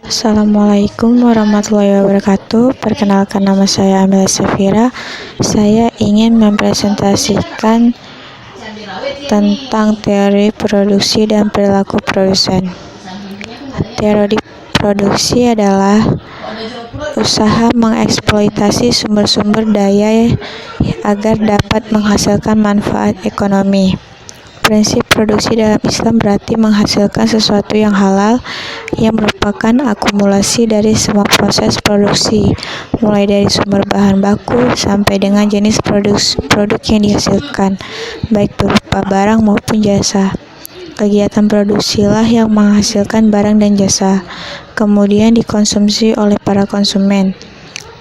Assalamualaikum warahmatullahi wabarakatuh. Perkenalkan, nama saya Amelia Safira. Saya ingin mempresentasikan tentang teori produksi dan perilaku produsen. Teori produksi adalah usaha mengeksploitasi sumber-sumber daya agar dapat menghasilkan manfaat ekonomi. Prinsip produksi dalam Islam berarti menghasilkan sesuatu yang halal, yang merupakan akumulasi dari semua proses produksi, mulai dari sumber bahan baku sampai dengan jenis produk yang dihasilkan, baik berupa barang maupun jasa. Kegiatan produksilah yang menghasilkan barang dan jasa, kemudian dikonsumsi oleh para konsumen.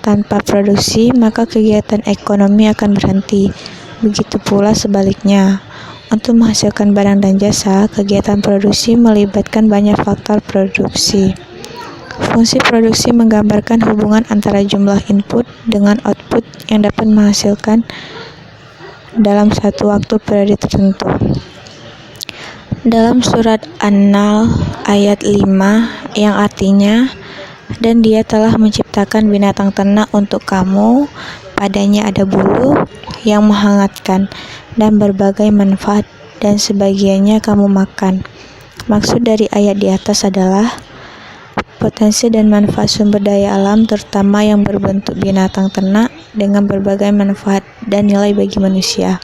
Tanpa produksi, maka kegiatan ekonomi akan berhenti. Begitu pula sebaliknya. Untuk menghasilkan barang dan jasa, kegiatan produksi melibatkan banyak faktor produksi. Fungsi produksi menggambarkan hubungan antara jumlah input dengan output yang dapat menghasilkan dalam satu waktu periode tertentu. Dalam surat An-Nahl ayat 5 yang artinya, dan Dia telah menciptakan binatang ternak untuk kamu, padanya ada bulu yang menghangatkan dan berbagai manfaat, dan sebagiannya kamu makan. Maksud dari ayat di atas adalah potensi dan manfaat sumber daya alam, terutama yang berbentuk binatang ternak, dengan berbagai manfaat dan nilai bagi manusia.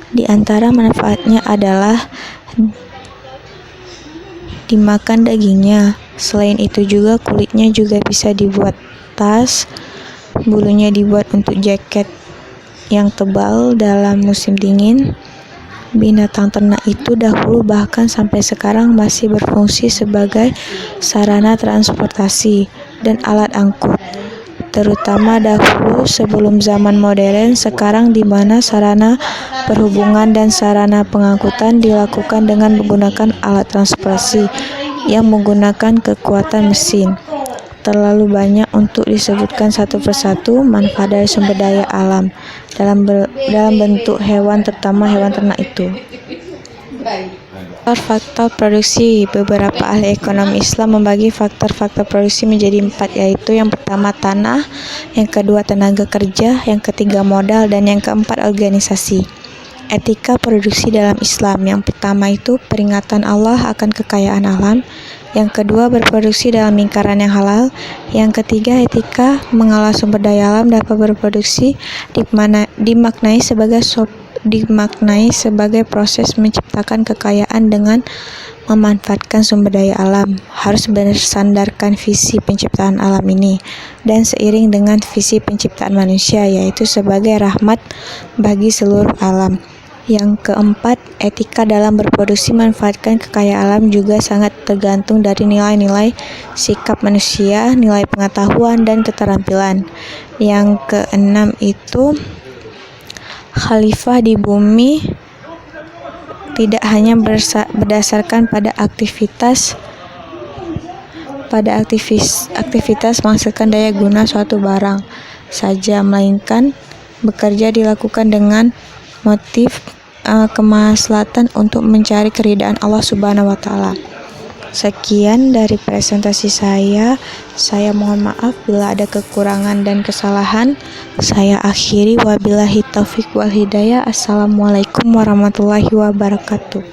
Di antara manfaatnya adalah dimakan dagingnya. Selain itu juga kulitnya juga bisa dibuat tas, bulunya dibuat untuk jaket yang tebal dalam musim dingin. Binatang ternak itu dahulu bahkan sampai sekarang masih berfungsi sebagai sarana transportasi dan alat angkut, terutama dahulu sebelum zaman modern sekarang, di mana sarana perhubungan dan sarana pengangkutan dilakukan dengan menggunakan alat transportasi yang menggunakan kekuatan mesin. Terlalu banyak untuk disebutkan satu persatu manfaat dari sumber daya alam dalam bentuk hewan, terutama hewan ternak itu. Faktor produksi. Beberapa ahli ekonomi Islam membagi faktor-faktor produksi menjadi 4, yaitu yang pertama tanah, yang kedua tenaga kerja, yang ketiga modal, dan yang keempat organisasi. Etika produksi dalam Islam. Yang pertama itu peringatan Allah akan kekayaan alam. Yang kedua, berproduksi dalam lingkaran yang halal. Yang ketiga, etika mengelola sumber daya alam dapat berproduksi dimaknai sebagai proses menciptakan kekayaan dengan memanfaatkan sumber daya alam. Harus bersandarkan visi penciptaan alam ini dan seiring dengan visi penciptaan manusia, yaitu sebagai rahmat bagi seluruh alam. Yang keempat, etika dalam berproduksi memanfaatkan kekayaan alam juga sangat tergantung dari nilai-nilai sikap manusia, nilai pengetahuan, dan keterampilan. Yang keenam itu khalifah di bumi tidak hanya berdasarkan pada aktivitas menghasilkan daya guna suatu barang saja, melainkan bekerja dilakukan dengan motif kemaslahatan untuk mencari keridhaan Allah Subhanahu wa Ta'ala. Sekian dari presentasi saya. Saya mohon maaf bila ada kekurangan dan kesalahan. Saya akhiri, wabillahi taufik wal hidayah. Assalamualaikum warahmatullahi wabarakatuh.